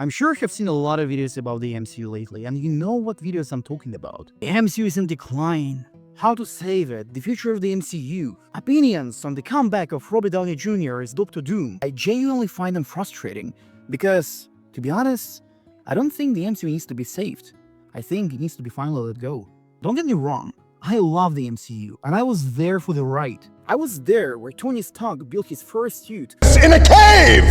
I'm sure you have seen a lot of videos about the MCU lately, and you know what videos I'm talking about. The MCU is in decline. How to save it, the future of the MCU, opinions on the comeback of Robert Downey Jr. as Doctor Doom. I genuinely find them frustrating because, to be honest, I don't think the MCU needs to be saved. I think it needs to be finally let go. Don't get me wrong, I love the MCU, and I was there for the ride. I was there where Tony Stark built his first suit in a cave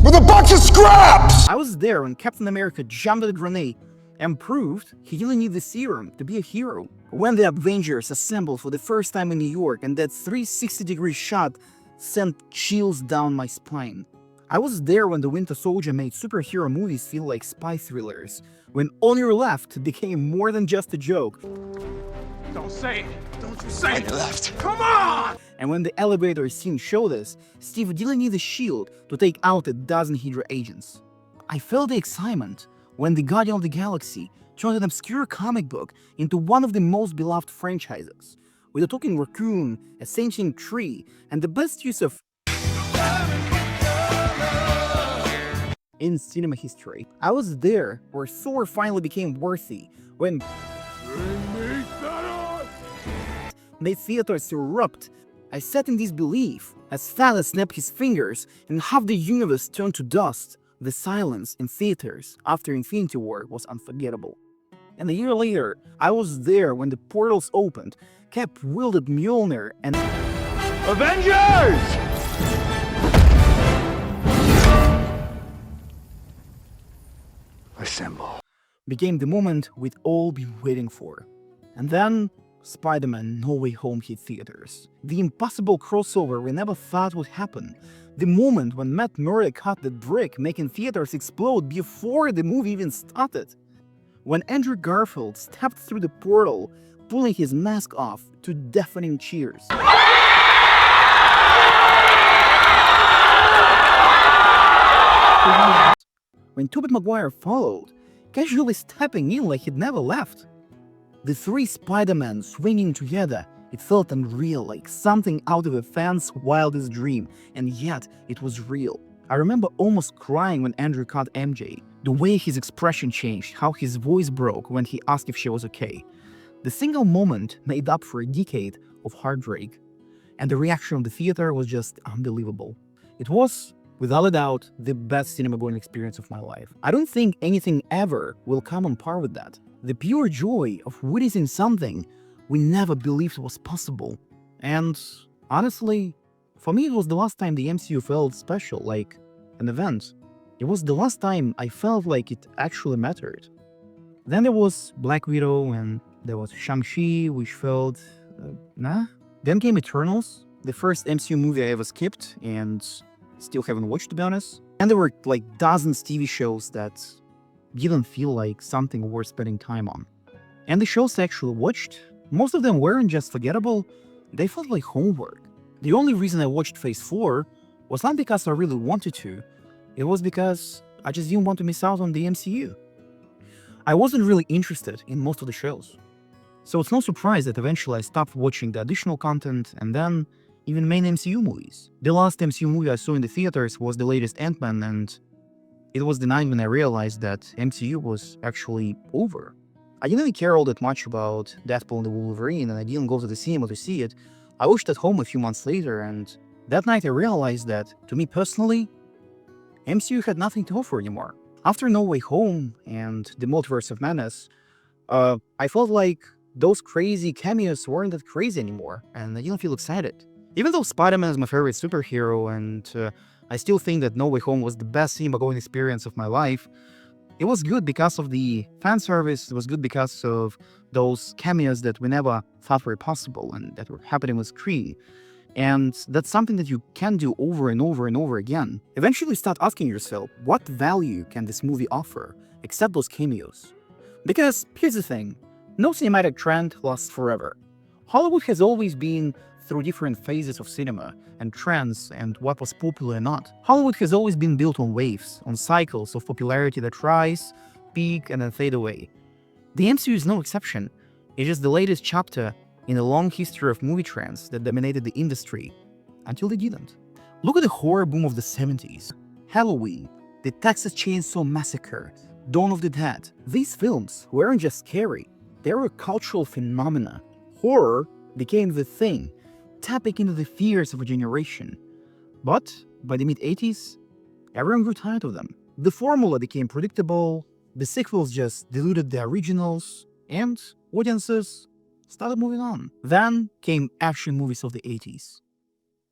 with a bunch of scraps! I was there when Captain America jumped at a grenade and proved he didn't need the serum to be a hero. When the Avengers assembled for the first time in New York and that 360-degree shot sent chills down my spine. I was there when the Winter Soldier made superhero movies feel like spy thrillers, when On Your Left became more than just a joke. Don't say it! Don't you say it! Left. Come on! And when the elevator scene showed us, Steve didn't need a shield to take out a dozen Hydra agents. I felt the excitement when the Guardian of the Galaxy turned an obscure comic book into one of the most beloved franchises, with a talking raccoon, a sentient tree, and the best use of in cinema history. I was there where Thor finally became worthy, when made theaters erupt. I sat in disbelief as Thanos snapped his fingers and half the universe turned to dust. The silence in theaters after Infinity War was unforgettable. And a year later, I was there when the portals opened, Cap wielded Mjolnir and Avengers! Assemble. became the moment we'd all been waiting for. And then Spider-Man No Way Home hit theaters. The impossible crossover we never thought would happen. The moment when Matt Murdock cut the brick, making theaters explode before the movie even started. When Andrew Garfield stepped through the portal, pulling his mask off to deafening cheers. When Tobey Maguire followed, casually stepping in like he'd never left. The three Spider-Men swinging together, it felt unreal, like something out of a fan's wildest dream, and yet it was real. I remember almost crying when Andrew caught MJ, the way his expression changed, how his voice broke when he asked if she was okay. The single moment made up for a decade of heartbreak, and the reaction of the theater was just unbelievable. It was, without a doubt, the best cinema-going experience of my life. I don't think anything ever will come on par with that. The pure joy of witnessing something we never believed was possible. And honestly, for me it was the last time the MCU felt special, like an event. It was the last time I felt like it actually mattered. Then there was Black Widow and there was Shang-Chi, which felt, nah. Then came Eternals, the first MCU movie I ever skipped and still haven't watched, to be honest. And there were like dozens TV shows that didn't feel like something worth spending time on. And the shows I actually watched, most of them weren't just forgettable, they felt like homework. The only reason I watched Phase 4 was not because I really wanted to, it was because I just didn't want to miss out on the MCU. I wasn't really interested in most of the shows. So it's no surprise that eventually I stopped watching the additional content and then even main MCU movies. The last MCU movie I saw in the theaters was the latest Ant-Man, and it was the night when I realized that MCU was actually over. I didn't really care all that much about Deadpool and the Wolverine, and I didn't go to the cinema to see it. I watched at home a few months later, and that night I realized that, to me personally, MCU had nothing to offer anymore. After No Way Home and the Multiverse of Madness, I felt like those crazy cameos weren't that crazy anymore, and I didn't feel excited. Even though Spider-Man is my favorite superhero, and I still think that No Way Home was the best cinema-going experience of my life, it was good because of the fan service, it was good because of those cameos that we never thought were possible and that were happening on screen. And that's something that you can do over and over and over again. Eventually start asking yourself, what value can this movie offer, except those cameos? Because here's the thing, no cinematic trend lasts forever. Hollywood has always been through different phases of cinema and trends and what was popular and not. Hollywood has always been built on waves, on cycles of popularity that rise, peak, and then fade away. The MCU is no exception. It's just the latest chapter in a long history of movie trends that dominated the industry, until they didn't. Look at the horror boom of the 70s, Halloween, The Texas Chainsaw Massacre, Dawn of the Dead. These films weren't just scary, they were a cultural phenomena. Horror became the thing, tapping into the fears of a generation. But by the mid-80s, everyone grew tired of them. The formula became predictable, the sequels just diluted the originals, and audiences started moving on. Then came action movies of the 80s.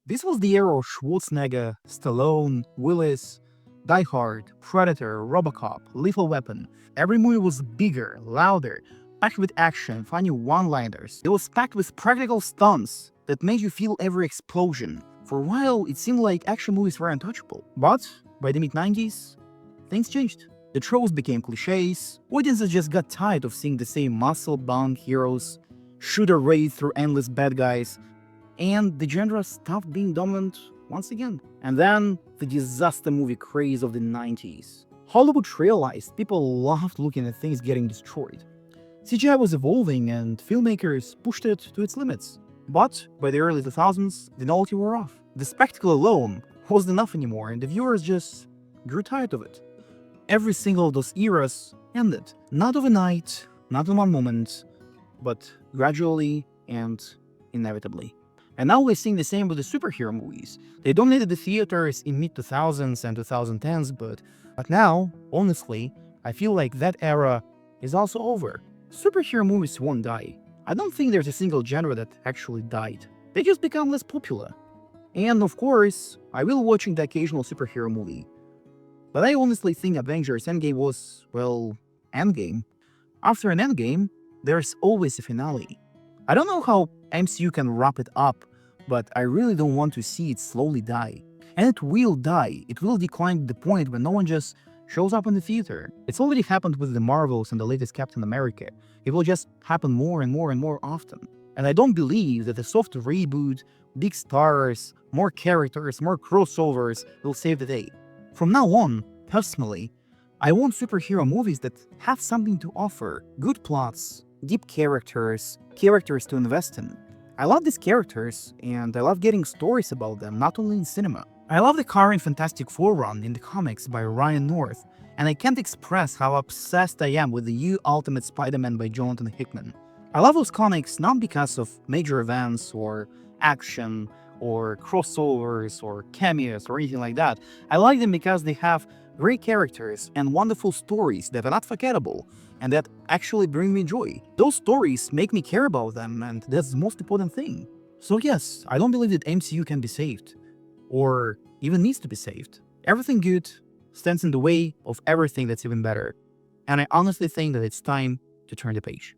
This was the era of Schwarzenegger, Stallone, Willis, Die Hard, Predator, RoboCop, Lethal Weapon. Every movie was bigger, louder, packed with action, funny one-liners. It was packed with practical stunts that made you feel every explosion. For a while, it seemed like action movies were untouchable. But by the mid-90s, things changed. The tropes became cliches, audiences just got tired of seeing the same muscle-bound heroes, shoot a raid through endless bad guys, and the genre stopped being dominant once again. And then the disaster movie craze of the 90s. Hollywood realized people loved looking at things getting destroyed. CGI was evolving and filmmakers pushed it to its limits. But by the early 2000s, the novelty wore off. The spectacle alone wasn't enough anymore, and the viewers just grew tired of it. Every single of those eras ended. Not overnight, not in one moment, but gradually and inevitably. And now we're seeing the same with the superhero movies. They dominated the theaters in mid-2000s and 2010s, but now, honestly, I feel like that era is also over. Superhero movies won't die. I don't think there's a single genre that actually died. They just become less popular. And of course, I will watching the occasional superhero movie. But I honestly think Avengers Endgame was, well, Endgame. After an Endgame, there's always a finale. I don't know how MCU can wrap it up, but I really don't want to see it slowly die. And it will die. It will decline to the point where no one just shows up in the theater. It's already happened with the Marvels and the latest Captain America. It will just happen more and more and more often. And I don't believe that a soft reboot, big stars, more characters, more crossovers will save the day. From now on, personally, I want superhero movies that have something to offer. Good plots, deep characters, characters to invest in. I love these characters, and I love getting stories about them, not only in cinema. I love the current Fantastic Four run in the comics by Ryan North, and I can't express how obsessed I am with the new Ultimate Spider-Man by Jonathan Hickman. I love those comics not because of major events or action or crossovers or cameos or anything like that. I like them because they have great characters and wonderful stories that are not forgettable and that actually bring me joy. Those stories make me care about them, and that's the most important thing. So yes, I don't believe that MCU can be saved, or even needs to be saved. Everything good stands in the way of everything that's even better. And I honestly think that it's time to turn the page.